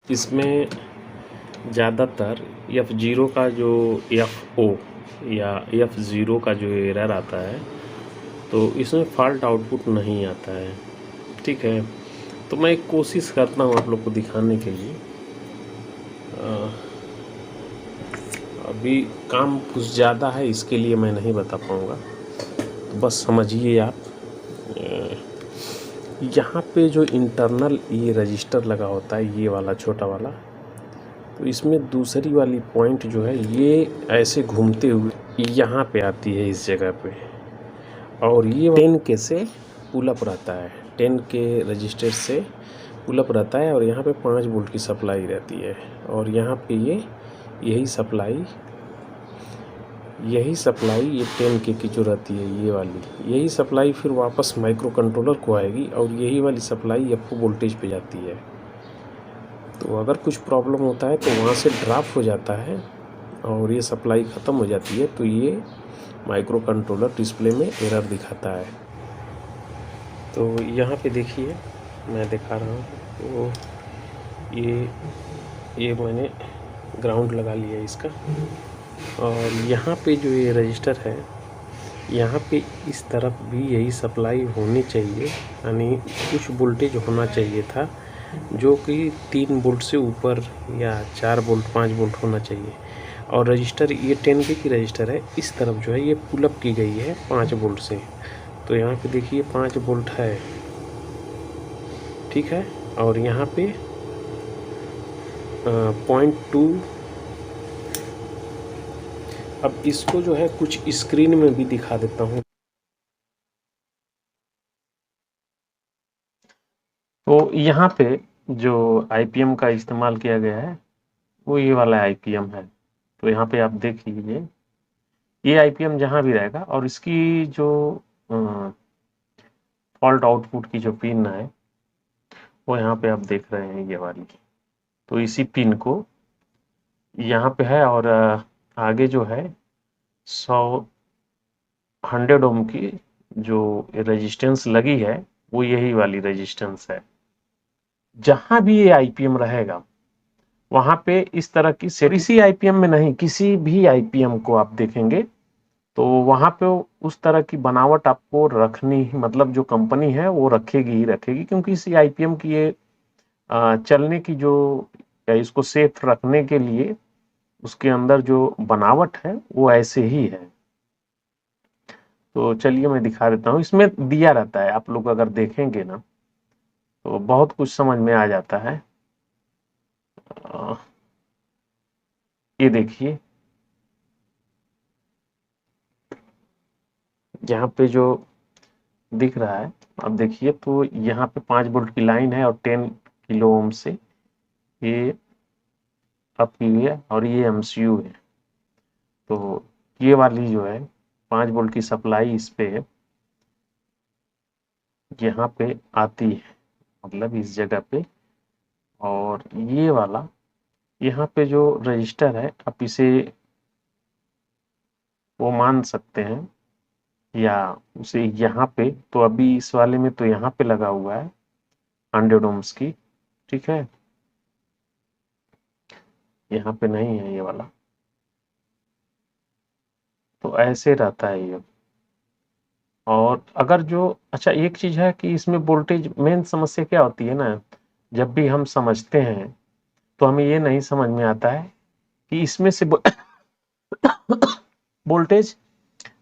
इसमें ज़्यादातर F0 का जो FO या F0 का जो एरर आता है तो इसमें फॉल्ट आउटपुट नहीं आता है। ठीक है, तो मैं एक कोशिश करता हूँ आप लोग को दिखाने के लिए। अभी काम कुछ ज़्यादा है, इसके लिए मैं नहीं बता पाऊँगा, तो बस समझिए आप। यहाँ पे जो इंटरनल ये रजिस्टर लगा होता है, ये वाला छोटा वाला, तो इसमें दूसरी वाली पॉइंट जो है ये ऐसे घूमते हुए यहाँ पे आती है इस जगह पे, और ये 10K से पुल अप रहता है, 10K रजिस्टर से पुल अप रहता है, और यहाँ पे 5 वोल्ट की सप्लाई रहती है, और यहाँ पे यही सप्लाई ये 10K की जो रहती है ये वाली, यही सप्लाई फिर वापस माइक्रो कंट्रोलर को आएगी, और यही वाली सप्लाई आपको वोल्टेज पे जाती है। तो अगर कुछ प्रॉब्लम होता है तो वहाँ से ड्रॉप हो जाता है और ये सप्लाई ख़त्म हो जाती है, तो ये माइक्रो कंट्रोलर डिस्प्ले में एरर दिखाता है। तो यहाँ पे देखिए मैं दिखा रहा हूँ, तो ये मैंने ग्राउंड लगा लिया इसका, और यहाँ पे जो ये रजिस्टर है यहाँ पे इस तरफ भी यही सप्लाई होनी चाहिए, यानी कुछ वोल्टेज होना चाहिए था जो कि 3 वोल्ट से ऊपर या 4 वोल्ट 5 वोल्ट होना चाहिए। और रजिस्टर ये 10K की रजिस्टर है, इस तरफ जो है ये पुल अप की गई है 5 वोल्ट से, तो यहाँ पे देखिए 5 वोल्ट है, ठीक है, और यहाँ पे 0.2। अब इसको जो है कुछ स्क्रीन में भी दिखा देता हूँ। तो यहाँ पे जो IPM का इस्तेमाल किया गया है वो ये वाला IPM है। तो यहाँ पे आप देख लीजिए, ये IPM जहाँ भी रहेगा, और इसकी जो फॉल्ट आउटपुट की जो पिन है वो यहाँ पे आप देख रहे हैं ये वाली, तो इसी पिन को यहाँ पे है, और आगे जो है 100 ओम की जो रेजिस्टेंस लगी है वो यही वाली रेजिस्टेंस है। जहाँ भी ये IPM रहेगा वहाँ पे इस तरह की इसी IPM में नहीं, किसी भी IPM को आप देखेंगे तो वहाँ पे उस तरह की बनावट आपको रखनी, मतलब जो कंपनी है वो रखेगी ही रखेगी, क्योंकि इसी IPM की ये चलने की जो, या इसको सेफ रखने के लिए उसके अंदर जो बनावट है वो ऐसे ही है। तो चलिए मैं दिखा देता हूँ, इसमें दिया रहता है, आप लोग अगर देखेंगे ना तो बहुत कुछ समझ में आ जाता है। ये देखिए यहाँ पे जो दिख रहा है, अब देखिए, तो यहाँ पे 5 वोल्ट की लाइन है और 10 किलो ओम से ये अप की हुई है, और ये MCU है। तो ये वाली जो है 5 वोल्ट की सप्लाई इस पे है, यहाँ पे आती है, मतलब इस जगह पे, और ये वाला यहाँ पे जो रजिस्टर है आप इसे वो मान सकते हैं, या उसे यहाँ पे, तो अभी इस वाले में तो यहाँ पे लगा हुआ है 100 ओम्स की, ठीक है, यहाँ पे नहीं है ये वाला, तो ऐसे रहता है ये। और अगर जो, अच्छा एक चीज है कि इसमें वोल्टेज, मेन समस्या क्या होती है ना, जब भी हम समझते हैं तो हमें ये नहीं समझ में आता है कि इसमें से वोल्टेज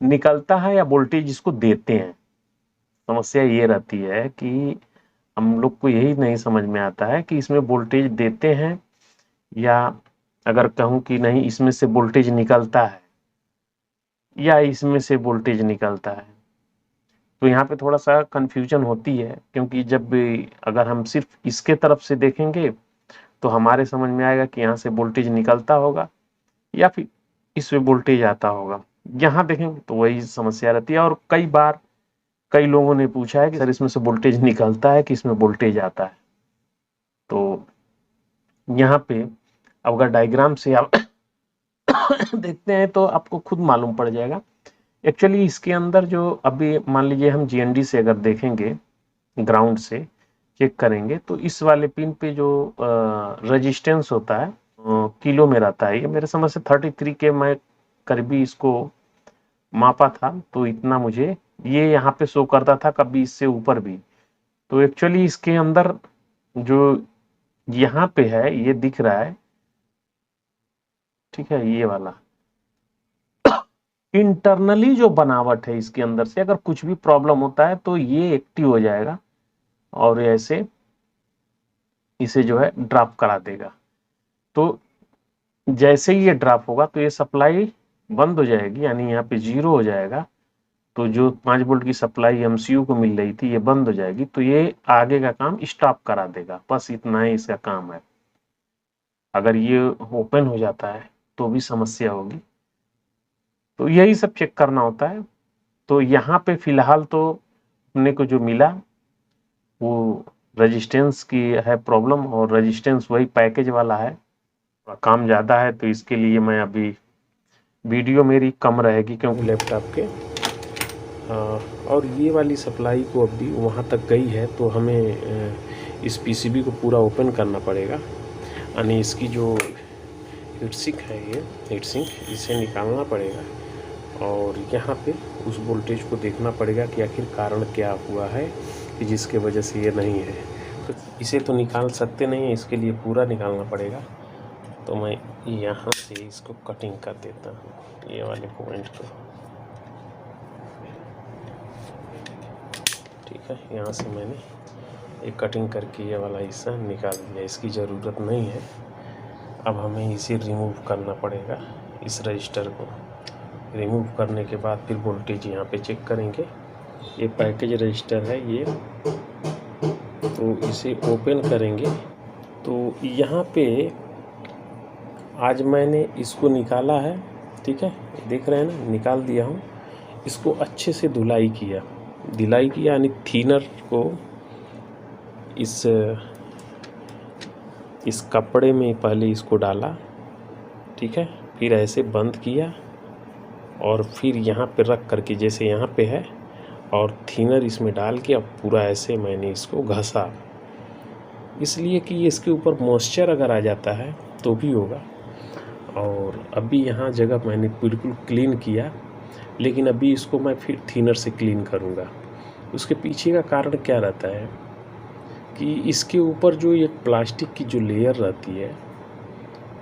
निकलता है या वोल्टेज इसको देते हैं। समस्या ये रहती है कि हम लोग को यही नहीं समझ में आता है कि इसमें वोल्टेज देते हैं, या अगर कहूं कि नहीं इसमें से वोल्टेज निकलता है, या इसमें से वोल्टेज निकलता है। तो यहाँ पे थोड़ा सा कंफ्यूजन होती है, क्योंकि जब भी अगर हम सिर्फ इसके तरफ से देखेंगे तो हमारे समझ में आएगा कि यहाँ से वोल्टेज निकलता होगा या फिर इसमें वोल्टेज आता होगा। यहाँ देखेंगे तो वही समस्या रहती है, और कई बार कई लोगों ने पूछा है कि सर इसमें से वोल्टेज निकलता है कि इसमें वोल्टेज आता है। तो यहाँ पे अब अगर डायग्राम से आप देखते हैं तो आपको खुद मालूम पड़ जाएगा। एक्चुअली इसके अंदर जो, अभी मान लीजिए हम GND से अगर देखेंगे ग्राउंड से, चेक करेंगे तो इस वाले पिन पे जो रेजिस्टेंस होता है किलो में रहता है। ये मेरे समझ से 33 के मैं करीबी इसको मापा था, तो इतना मुझे ये यहाँ पे शो करता था, कभी इससे ऊपर भी। तो एक्चुअली इसके अंदर जो यहाँ पे है ये दिख रहा है, ठीक है, ये वाला इंटरनली जो बनावट है इसके अंदर से अगर कुछ भी प्रॉब्लम होता है तो ये एक्टिव हो जाएगा और ऐसे इसे जो है ड्रॉप करा देगा। तो जैसे ही ये ड्रॉप होगा तो ये सप्लाई बंद हो जाएगी, यानी यहाँ पे 0 हो जाएगा। तो जो 5 वोल्ट की सप्लाई एमसीयू को मिल रही थी ये बंद हो जाएगी, तो ये आगे का काम स्टॉप करा देगा। बस इतना ही इसका काम है। अगर ये ओपन हो जाता है तो भी समस्या होगी। तो यही सब चेक करना होता है। तो यहाँ पे फिलहाल तो अपने को जो मिला वो रेजिस्टेंस की है प्रॉब्लम, और रेजिस्टेंस वही पैकेज वाला है, काम ज़्यादा है, तो इसके लिए मैं अभी वीडियो मेरी कम रहेगी क्योंकि लैपटॉप के और ये वाली सप्लाई को अभी वहाँ तक गई है, तो हमें इस पीसीबी को पूरा ओपन करना पड़ेगा। यानी इसकी जो हीटसिंक है, ये हीटसिंक, इसे निकालना पड़ेगा और यहाँ पे उस वोल्टेज को देखना पड़ेगा कि आखिर कारण क्या हुआ है कि जिसके वजह से ये नहीं है। तो इसे तो निकाल सकते नहीं हैं, इसके लिए पूरा निकालना पड़ेगा। तो मैं यहाँ से इसको कटिंग कर देता हूँ, ये वाले पॉइंट को, ठीक है। यहाँ से मैंने एक कटिंग करके ये वाला हिस्सा निकाल दिया, इसकी ज़रूरत नहीं है। अब हमें इसे रिमूव करना पड़ेगा, इस रजिस्टर को रिमूव करने के बाद फिर वोल्टेज यहाँ पे चेक करेंगे। ये पैकेज रजिस्टर है ये, तो इसे ओपन करेंगे। तो यहाँ पे आज मैंने इसको निकाला है, ठीक है, देख रहे हैं ना, निकाल दिया हूँ। इसको अच्छे से धुलाई किया यानी थिनर को इस कपड़े में पहले इसको डाला, ठीक है, फिर ऐसे बंद किया और फिर यहाँ पे रख करके जैसे यहाँ पे है और थिनर इसमें डाल के अब पूरा ऐसे मैंने इसको घसा, इसलिए कि इसके ऊपर मॉइस्चर अगर आ जाता है तो भी होगा। और अभी यहाँ जगह मैंने बिल्कुल क्लीन किया, लेकिन अभी इसको मैं फिर थिनर से क्लीन करूँगा। उसके पीछे का कारण क्या रहता है कि इसके ऊपर जो ये प्लास्टिक की जो लेयर रहती है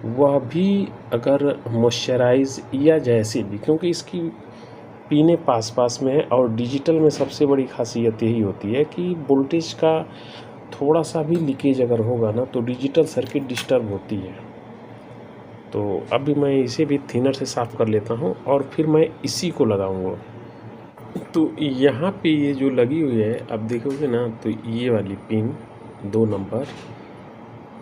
वह भी अगर मॉइस्चराइज या जैसे भी, क्योंकि इसकी पिने पास में है और डिजिटल में सबसे बड़ी खासियत यही होती है कि वोल्टेज का थोड़ा सा भी लीकेज अगर होगा ना तो डिजिटल सर्किट डिस्टर्ब होती है। तो अभी मैं इसे भी थिनर से साफ़ कर लेता हूँ और फिर मैं इसी को लगाऊंगा। तो यहाँ पे ये जो लगी हुई है, अब देखोगे ना तो ये वाली पिन 2 नंबर,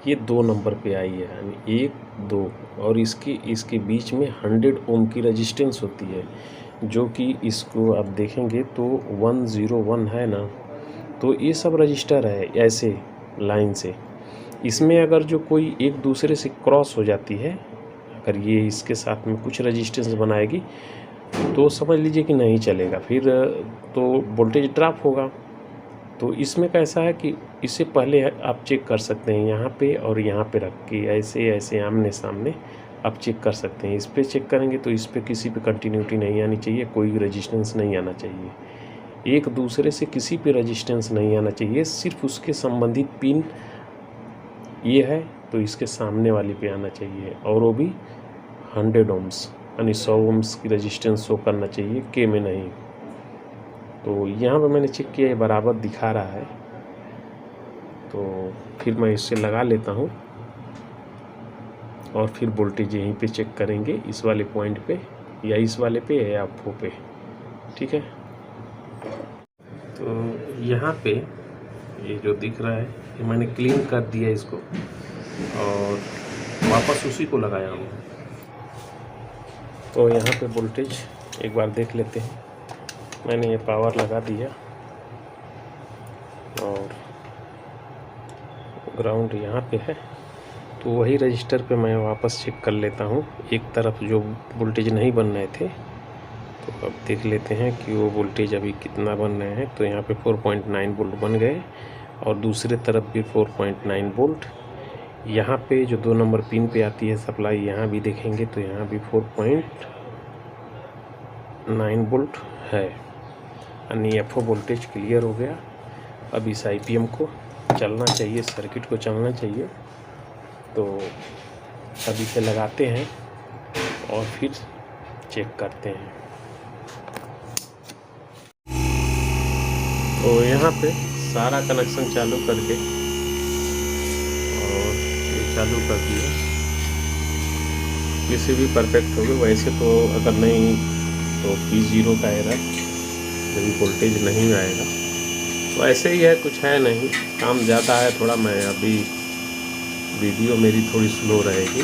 ये 2 नंबर पे आई है, यानी 1 2, और इसके बीच में 100 ओम की रेजिस्टेंस होती है, जो कि इसको आप देखेंगे तो 101 है ना। तो ये सब रजिस्टर है ऐसे लाइन से, इसमें अगर जो कोई एक दूसरे से क्रॉस हो जाती है, अगर ये इसके साथ में कुछ रेजिस्टेंस बनाएगी तो समझ लीजिए कि नहीं चलेगा, फिर तो वोल्टेज ड्रॉप होगा। तो इसमें कैसा है कि इससे पहले आप चेक कर सकते हैं यहाँ पे और यहाँ पे रख के ऐसे आमने सामने आप चेक कर सकते हैं। इस पर चेक करेंगे तो इस पर किसी पे कंटिन्यूटी नहीं आनी चाहिए, कोई रेजिस्टेंस नहीं आना चाहिए, एक दूसरे से किसी पे रेजिस्टेंस नहीं आना चाहिए, सिर्फ उसके संबंधित पिन ये है तो इसके सामने वाली पे आना चाहिए, और वो भी 100 ओम्स यानी 100 ओम्स की रेजिस्टेंस शो करना चाहिए, के में नहीं। तो यहाँ पर मैंने चेक किया, ये बराबर दिखा रहा है, तो फिर मैं इससे लगा लेता हूँ और फिर वोल्टेज यहीं पे चेक करेंगे, इस वाले पॉइंट पे या इस वाले पे या आपो पे, ठीक है। तो यहाँ पे ये जो दिख रहा है ये मैंने क्लीन कर दिया इसको और वापस उसी को लगाया हूँ। तो यहाँ पे वोल्टेज एक बार देख लेते हैं। मैंने ये पावर लगा दिया और ग्राउंड यहाँ पे है, तो वही रजिस्टर पे मैं वापस चेक कर लेता हूँ। एक तरफ जो वोल्टेज नहीं बन रहे थे, तो अब देख लेते हैं कि वो वोल्टेज अभी कितना बन रहे हैं। तो यहाँ पे 4.9 वोल्ट बन गए और दूसरे तरफ भी 4.9 वोल्ट। यहाँ पे जो 2 नंबर पिन पे आती है सप्लाई, यहाँ भी देखेंगे तो यहाँ भी 4.9 वोल्ट है, यानी एफओ वोल्टेज क्लियर हो गया। अब इस आईपीएम को चलना चाहिए, सर्किट को चलना चाहिए। तो अब इसे लगाते हैं और फिर चेक करते हैं। तो यहाँ पे सारा कनेक्शन चालू करके और ये चालू कर दिया, इसे भी परफेक्ट हो गए। वैसे तो अगर नहीं तो P0 का एरर, जब वोल्टेज नहीं आएगा। तो ऐसे ही है, कुछ है नहीं, काम ज़्यादा है थोड़ा। मैं अभी वीडियो मेरी थोड़ी स्लो रहेगी।